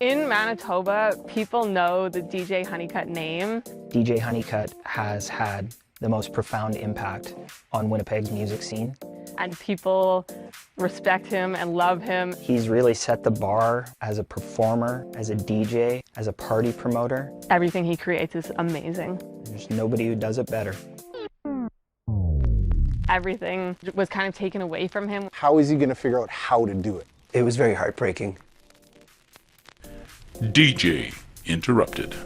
In Manitoba, people know the DJ Hunnicutt name. DJ Hunnicutt has had the most profound impact on Winnipeg's music scene. And people respect him and love him. He's really set the bar as a performer, as a DJ, as a party promoter. Everything he creates is amazing. There's nobody who does it better. Everything was kind of taken away from him. How is he going to figure out how to do it? It was very heartbreaking. DJ interrupted.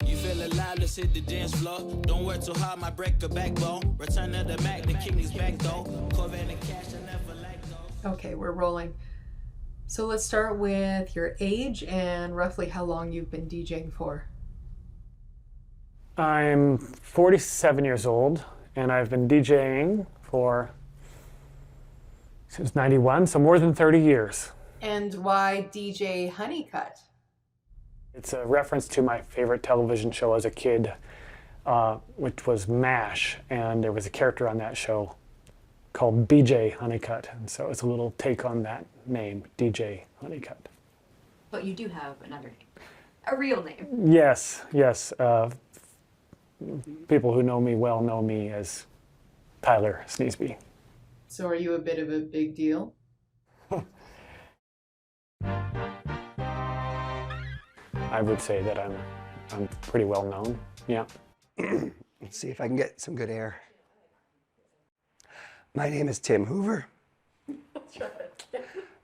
You feel alive, let's hit the dance floor. Don't work too hard, my break a backbone. Return of the Mac, the king is back though. Corvette and cash, I never let go. Okay, we're rolling. So let's start with your age and roughly how long you've been DJing for. I'm 47 years old, and I've been DJing since 91, so more than 30 years. And why DJ Hunnicutt? It's a reference to my favorite television show as a kid, which was MASH, and there was a character on that show called BJ Hunnicutt, and so it's a little take on that name, DJ Hunnicutt. But you do have another name, a real name. Yes, yes. People who know me well know me as Tyler Sneesby. So are you a bit of a big deal? I would say that I'm pretty well known, yeah. Let's see if I can get some good air. My name is Tim Hoover.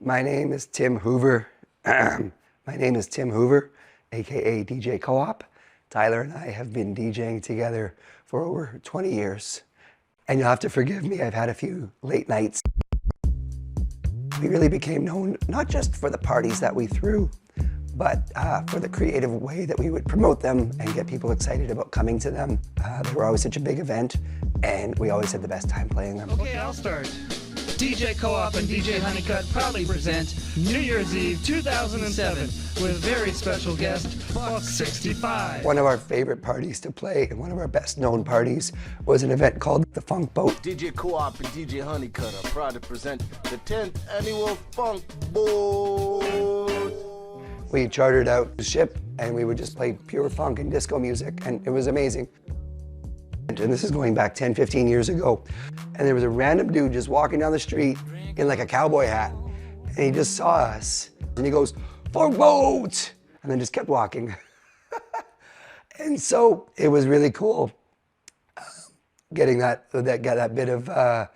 My name is Tim Hoover. My name is Tim Hoover, a.k.a. DJ Co-op. Tyler and I have been DJing together for over 20 years. And you'll have to forgive me, I've had a few late nights. We really became known not just for the parties that we threw, but for the creative way that we would promote them and get people excited about coming to them. They were always such a big event, and we always had the best time playing them. Okay, I'll start. DJ Co-op and DJ Honeycutt proudly present New Year's Eve 2007 with very special guest, Buck 65. One of our favorite parties to play, and one of our best known parties, was an event called the Funk Boat. DJ Co-op and DJ Honeycutt are proud to present the 10th annual Funk Boat. We chartered out the ship, and we would just play pure funk and disco music, and it was amazing. And this is going back 10, 15 years ago. And there was a random dude just walking down the street in like a cowboy hat. And he just saw us. And he goes, "Funk boat!" And then just kept walking. And so it was really cool getting that bit of a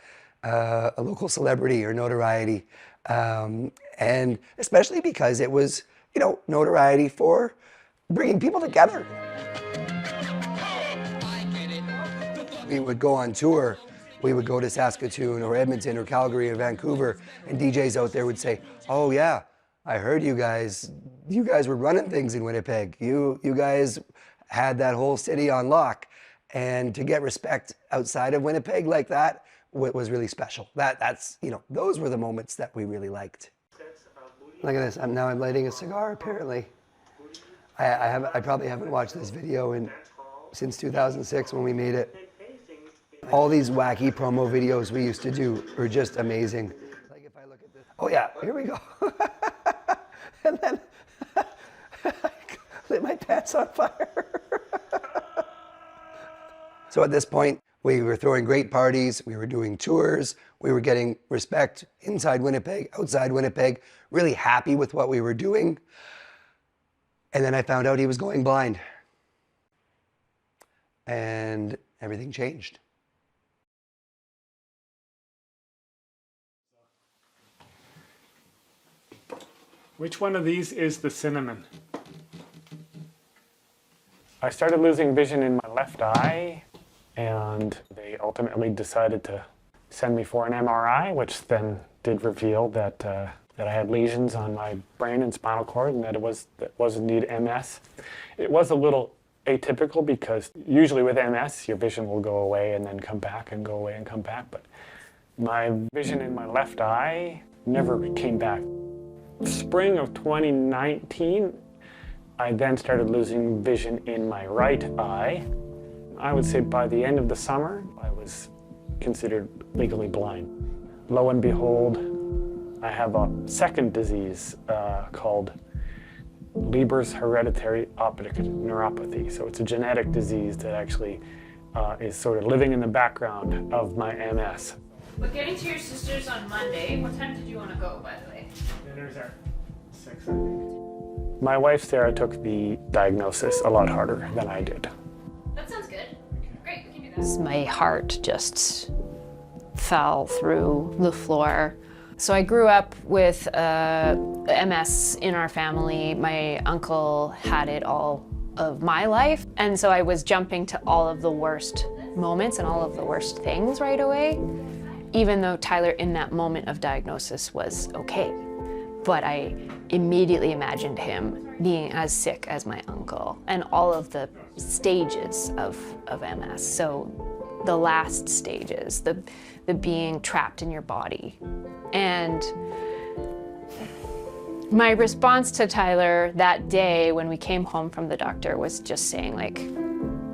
local celebrity or notoriety. And especially because it was, you know, notoriety for bringing people together. We would go on tour. We would go to Saskatoon or Edmonton or Calgary or Vancouver, and DJs out there would say, "Oh yeah, I heard you guys were running things in Winnipeg. You guys had that whole city on lock." And to get respect outside of Winnipeg like that was really special. That's, you know, those were the moments that we really liked. Look at this, I'm lighting a cigar apparently. I probably haven't watched this video since 2006 when we made it. All these wacky promo videos we used to do were just amazing. Like if I look at this, oh yeah, here we go. And then I lit my pants on fire. So at this point, we were throwing great parties, we were doing tours, we were getting respect inside Winnipeg, outside Winnipeg, really happy with what we were doing. And then I found out he was going blind. And everything changed. Which one of these is the cinnamon? I started losing vision in my left eye, and they ultimately decided to send me for an MRI, which then did reveal that I had lesions on my brain and spinal cord, and that it was indeed MS. It was a little atypical because usually with MS, your vision will go away and then come back and go away and come back, but my vision in my left eye never came back. Spring of 2019, I then started losing vision in my right eye. I would say by the end of the summer, I was considered legally blind. Lo and behold, I have a second disease called Leber's hereditary optic neuropathy. So it's a genetic disease that actually is sort of living in the background of my MS. We're getting to your sister's on Monday. What time did you want to go, by the way? Dinner's at 6, I think. My wife, Sarah, took the diagnosis a lot harder than I did. That sounds good. Great, we can do that. My heart just fell through the floor. So I grew up with MS in our family. My uncle had it all of my life. And so I was jumping to all of the worst moments and all of the worst things right away, even though Tyler in that moment of diagnosis was okay. But I immediately imagined him being as sick as my uncle and all of the stages of MS. So the last stages, the being trapped in your body. And my response to Tyler that day when we came home from the doctor was just saying, like,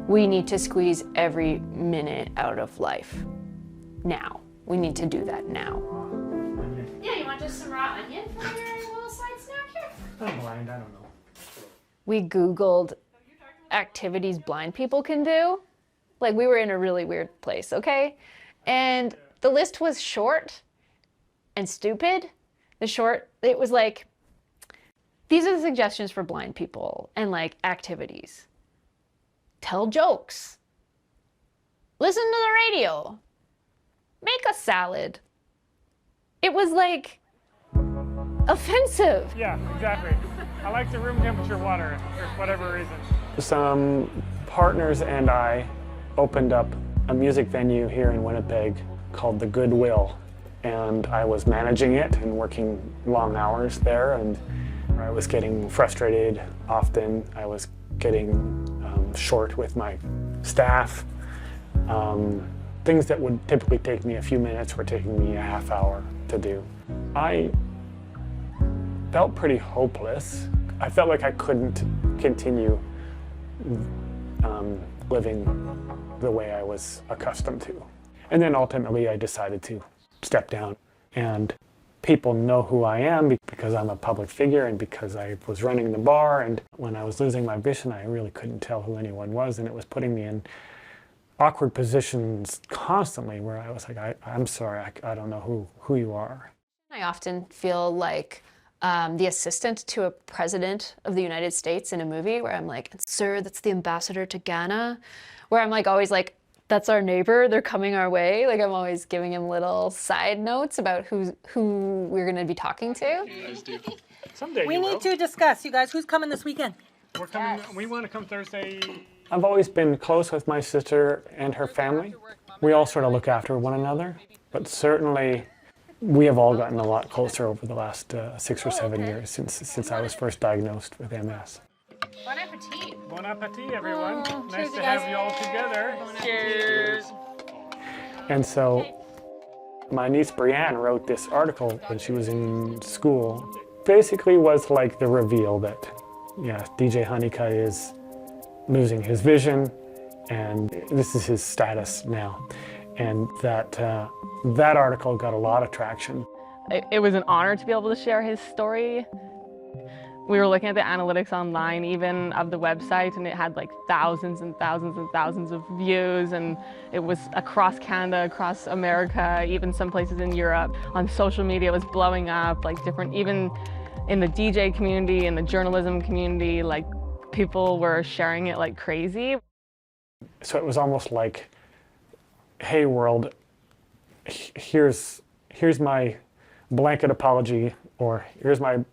we need to squeeze every minute out of life now. We need to do that now. Yeah, you want just some raw onion for your little side snack here? I'm blind, I don't know. We Googled activities blind people can do. Like, we were in a really weird place, okay? And the list was short and stupid. It was like, these are the suggestions for blind people and like activities. Tell jokes. Listen to the radio. Make a salad. It was like offensive. Yeah, exactly. I like the room temperature water for whatever reason. Some partners and I opened up a music venue here in Winnipeg called the Goodwill. And I was managing it and working long hours there, and I was getting frustrated often. I was getting short with my staff. Things that would typically take me a few minutes were taking me a half hour to do. I felt pretty hopeless. I felt like I couldn't continue living the way I was accustomed to. And then ultimately I decided to step down. And people know who I am because I'm a public figure and because I was running the bar. And when I was losing my vision, I really couldn't tell who anyone was. And it was putting me in awkward positions constantly where I was like, I'm sorry, I don't know who you are. I often feel like the assistant to a president of the United States in a movie where I'm like, sir, that's the ambassador to Ghana. Where I'm like always like, that's our neighbor, they're coming our way. Like I'm always giving him little side notes about who we're gonna be talking to. Someday we need to discuss, you guys, who's coming this weekend? We're coming, we want to come Thursday. I've always been close with my sister and her family. We all sort of look after one another, but certainly we have all gotten a lot closer over the last 6 or 7 years since I was first diagnosed with MS. Bon appetit. Bon appetit, everyone. Nice to have you all together. Cheers. And so my niece Brianne wrote this article when she was in school. Basically was like the reveal that, yeah, DJ Hunnicutt is losing his vision and this is his status now. And that article got a lot of traction. It was an honor to be able to share his story. We were looking at the analytics online, even of the website, and it had like thousands and thousands and thousands of views, and it was across Canada, across America, even some places in Europe. On social media, it was blowing up, like different, even in the DJ community, in the journalism community, like people were sharing it like crazy. So it was almost like, hey world, here's my blanket apology, or here's my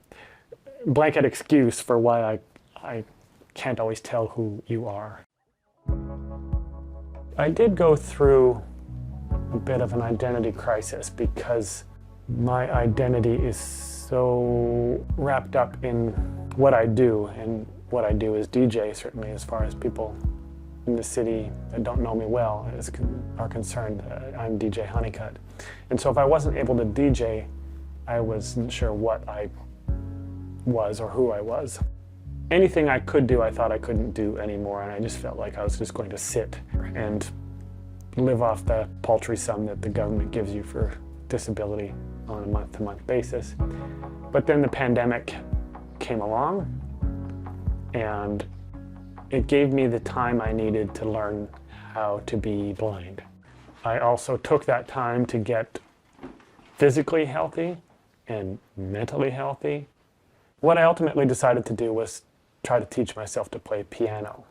blanket excuse for why I can't always tell who you are. I did go through a bit of an identity crisis because my identity is so wrapped up in what I do, and what I do as DJ, certainly as far as people in the city that don't know me well are concerned. I'm DJ Hunnicutt. And so if I wasn't able to DJ, I wasn't sure what I was or who I was. Anything I could do, I thought I couldn't do anymore, and I just felt like I was just going to sit and live off the paltry sum that the government gives you for disability. on a month-to-month basis. But then the pandemic came along, and it gave me the time I needed to learn how to be blind. I also took that time to get physically healthy and mentally healthy. What I ultimately decided to do was try to teach myself to play piano.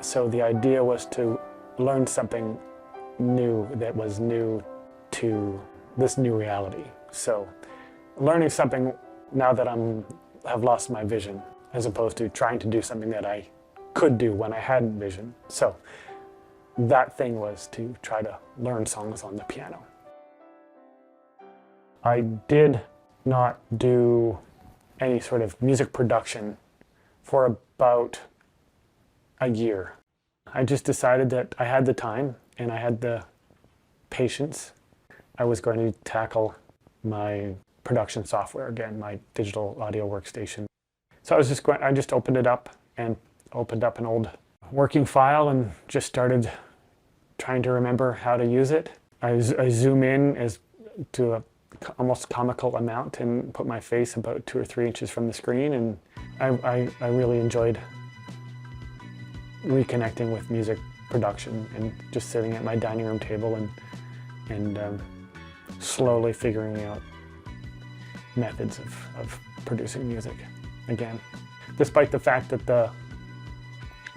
So the idea was to learn something new that was new to this new reality. So learning something now that have lost my vision, as opposed to trying to do something that I could do when I had vision. So that thing was to try to learn songs on the piano. I did not do any sort of music production for about a year. I just decided that I had the time and I had the patience. I was going to tackle my production software again, my digital audio workstation. So I just opened it up and opened up an old working file and just started trying to remember how to use it. I zoom in to a almost comical amount and put my face about 2 or 3 inches from the screen, and I really enjoyed reconnecting with music production and just sitting at my dining room table and slowly figuring out methods of producing music again. Despite the fact that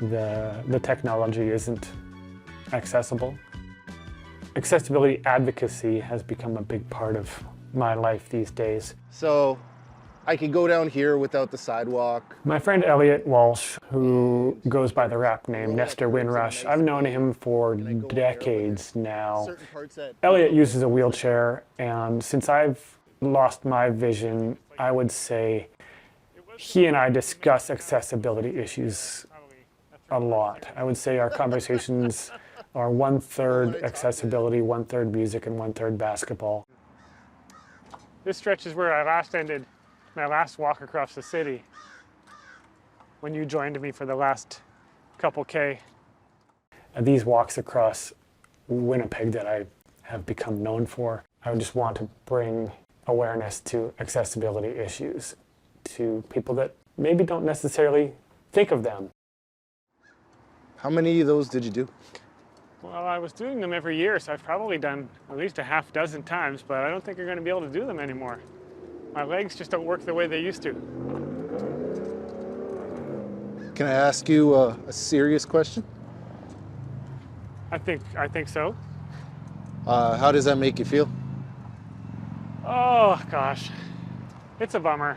the technology isn't accessible. Accessibility advocacy has become a big part of my life these days. So I could go down here without the sidewalk. My friend Elliot Walsh, who goes by the rap name Nestor Windrush, I've known him for decades now. Elliot uses a wheelchair, and since I've lost my vision, I would say he and I discuss accessibility issues a lot. I would say our conversations are 1/3 accessibility, 1/3 music, and 1/3 basketball. This stretch is where I last ended my last walk across the city when you joined me for the last couple K. And these walks across Winnipeg that I have become known for, I would just want to bring awareness to accessibility issues to people that maybe don't necessarily think of them. How many of those did you do? Well, I was doing them every year, so I've probably done at least a half dozen times, but I don't think I'm going to be able to do them anymore. My legs just don't work the way they used to. Can I ask you a serious question? I think so. How does that make you feel? Oh, gosh. It's a bummer.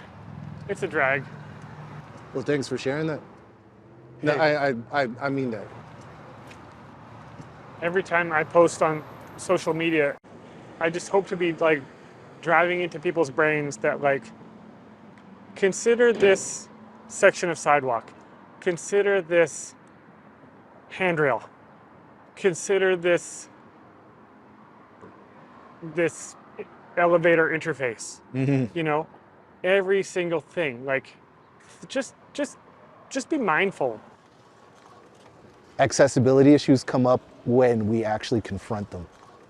It's a drag. Well, thanks for sharing that. No, I mean that. Every time I post on social media, I just hope to be like driving into people's brains that like, consider this section of sidewalk, consider this handrail, consider this elevator interface. Mm-hmm. You know, every single thing. Like, just be mindful. Accessibility issues come up when we actually confront them.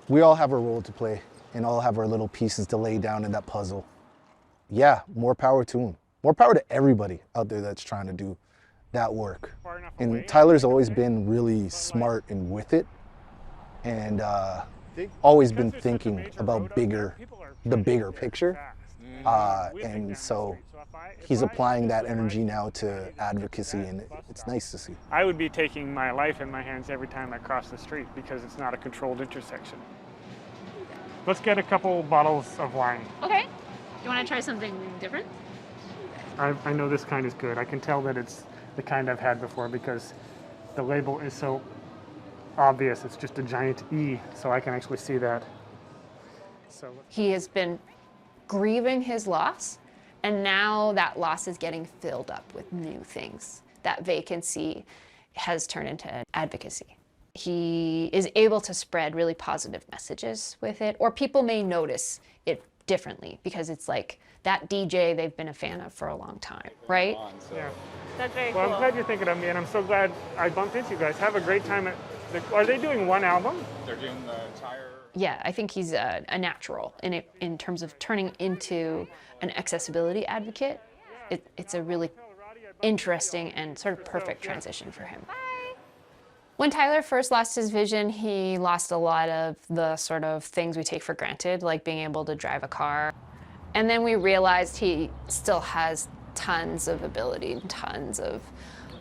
We all have a role to play and all have our little pieces to lay down in that puzzle. Yeah, more power to them. More power to everybody out there that's trying to do that work. And Tyler's always been really smart and with it, and always been thinking about the bigger picture. And so he's applying that energy now to advocacy, and it's nice to see. I would be taking my life in my hands every time I cross the street because it's not a controlled intersection. Let's get a couple bottles of wine. Okay. You want to try something different? I know this kind is good. I can tell that it's the kind I've had before because the label is so obvious. It's just a giant E, so I can actually see that. So he has been grieving his loss, and now that loss is getting filled up with new things. That vacancy has turned into advocacy. He is able to spread really positive messages with it, or people may notice it differently because it's like that DJ they've been a fan of for a long time, right? Yeah. That's very Well, cool. I'm glad you're thinking of me, and I'm so glad I bumped into you guys. Have a great time at are they doing one album? They're doing the entire... Yeah, I think he's a natural in terms of turning into an accessibility advocate. It's a really interesting and sort of perfect transition for him. When Tyler first lost his vision, he lost a lot of the sort of things we take for granted, like being able to drive a car. And then we realized he still has tons of ability, tons of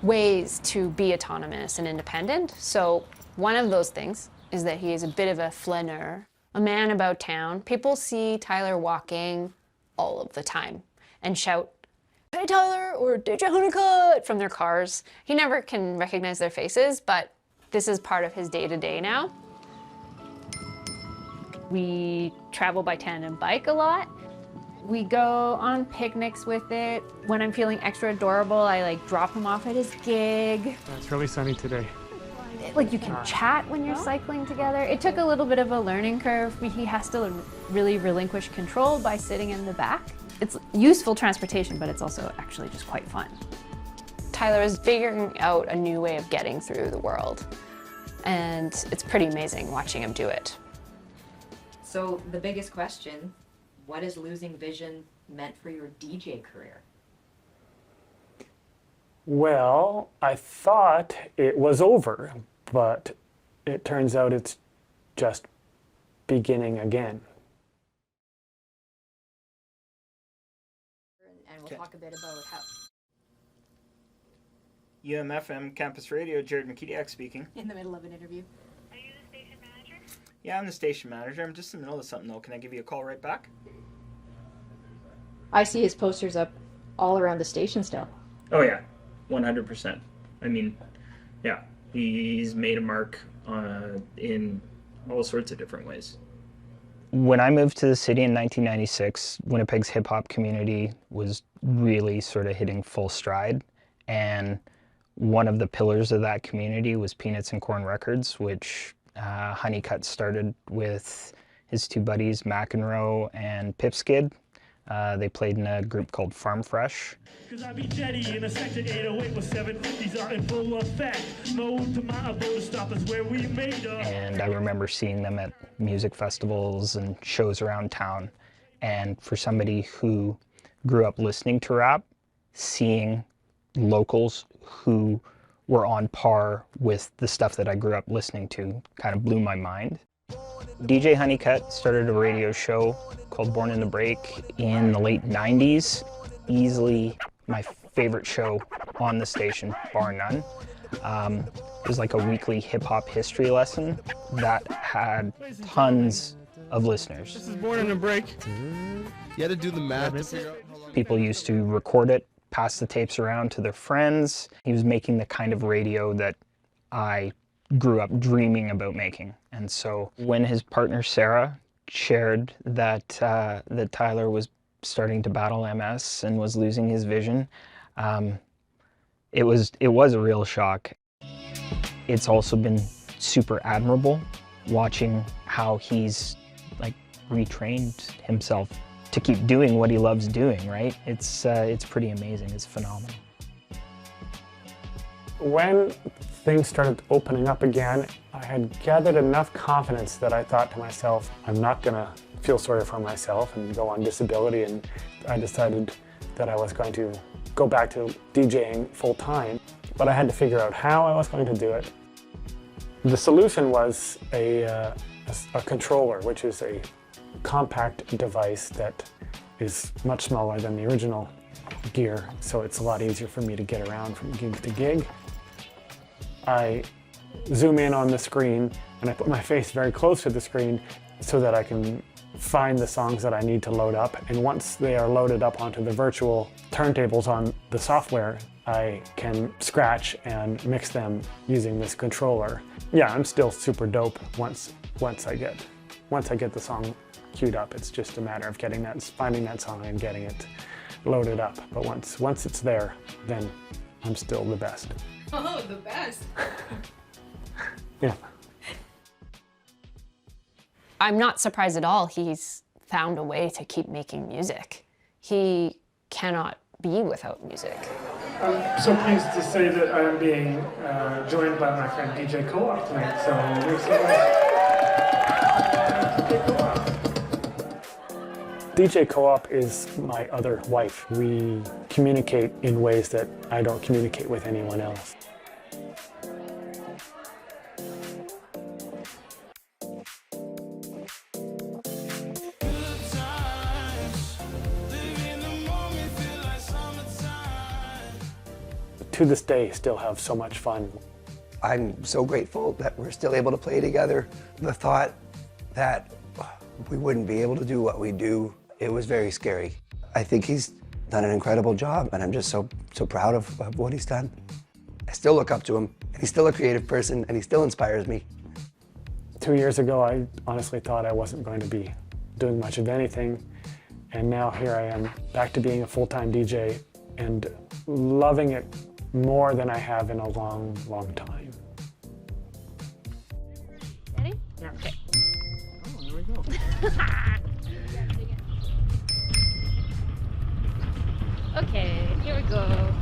ways to be autonomous and independent. So one of those things is that he is a bit of a flaneur, a man about town. People see Tyler walking all of the time and shout, "Hey Tyler," or "DJ Hunnicutt" from their cars. He never can recognize their faces, but this is part of his day-to-day now. We travel by tandem bike a lot. We go on picnics with it. When I'm feeling extra adorable, I like drop him off at his gig. It's really sunny today. Like you can chat when you're cycling together. It took a little bit of a learning curve. He has to really relinquish control by sitting in the back. It's useful transportation, but it's also actually just quite fun. Tyler is figuring out a new way of getting through the world, and it's pretty amazing watching him do it. So the biggest question, what has losing vision meant for your DJ career? Well, I thought it was over, but it turns out it's just beginning again. And we'll talk a bit about how... UMFM Campus Radio, Jared McKediak speaking. In the middle of an interview. Yeah, I'm the station manager. I'm just in the middle of something though. Can I give you a call right back? I see his posters up all around the station still. Oh yeah, 100%. I mean, yeah, he's made a mark in all sorts of different ways. When I moved to the city in 1996, Winnipeg's hip-hop community was really sort of hitting full stride, and one of the pillars of that community was Peanuts and Corn Records, which Honeycutt started with his two buddies, McEnroe and Pipskid. They played in a group called Farm Fresh. I be jetty in a sector 808 with 750s are in full effect. No to my abode stop is where we made up. And I remember seeing them at music festivals and shows around town. And for somebody who grew up listening to rap, seeing locals who were on par with the stuff that I grew up listening to kind of blew my mind. DJ Hunnicutt started a radio show called Born in the Break in the late 90s. Easily my favorite show on the station, bar none. It was like a weekly hip-hop history lesson that had tons of listeners. This is Born in the Break. You had to do the math to figure out how long... People used to record it, pass the tapes around to their friends. He was making the kind of radio that I grew up dreaming about making. And so when his partner Sarah shared that that Tyler was starting to battle MS and was losing his vision, it was a real shock. It's also been super admirable watching how he's like retrained himself to keep doing what he loves doing, right? It's pretty amazing, it's phenomenal. When things started opening up again, I had gathered enough confidence that I thought to myself, I'm not gonna feel sorry for myself and go on disability, and I decided that I was going to go back to DJing full time, but I had to figure out how I was going to do it. The solution was a controller, which is a compact device that is much smaller than the original gear, so it's a lot easier for me to get around from gig to gig. I zoom in on the screen and I put my face very close to the screen so that I can find the songs that I need to load up, and once they are loaded up onto the virtual turntables on the software, I can scratch and mix them using this controller. Yeah, I'm still super dope once I get the song queued up. It's just a matter of finding that song and getting it loaded up. But once it's there, then I'm still the best. Oh, the best. Yeah. I'm not surprised at all he's found a way to keep making music. he cannot be without music. I'm so pleased to say that I am being joined by my friend DJ Co-op tonight. So we're so DJ Co-op. DJ Co-op is my other wife. We communicate in ways that I don't communicate with anyone else. To this day, still have so much fun. I'm so grateful that we're still able to play together. The thought that we wouldn't be able to do what we do, it was very scary. I think he's done an incredible job, and I'm just so proud of what he's done. I still look up to him, and he's still a creative person, and he still inspires me. 2 years ago, I honestly thought I wasn't going to be doing much of anything, and now here I am, back to being a full-time DJ, and loving it more than I have in a long, long time. Ready? Yeah. Okay. Oh, there we go. Okay, here we go.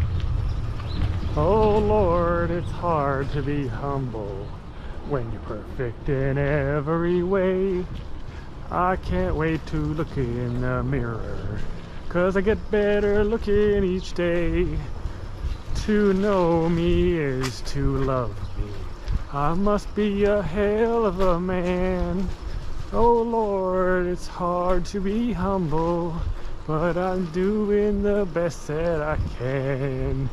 Oh Lord, it's hard to be humble when you're perfect in every way. I can't wait to look in the mirror, 'cause I get better looking each day. To know me is to love me. I must be a hell of a man. Oh Lord, it's hard to be humble, but I'm doing the best that I can.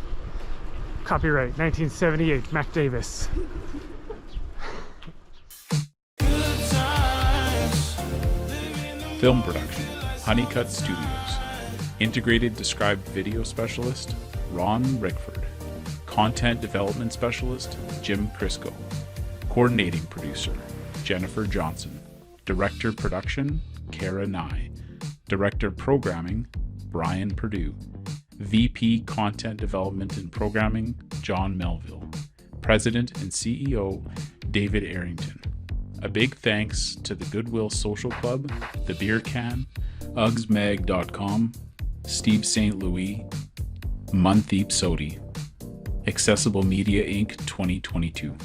Copyright 1978, Mac Davis. Film production, Hunnicutt Studios. Integrated Described Video Specialist, Ron Rickford. Content Development Specialist, Jim Crisco. Coordinating Producer, Jennifer Johnson. Director Production, Kara Nye. Director Programming, Brian Perdue. VP Content Development and Programming, John Melville. President and CEO, David Arrington. A big thanks to the Goodwill Social Club, The Beer Can, UGgsMag.com, Steve St. Louis, Mandeep Sodhi, Accessible Media Inc. 2022.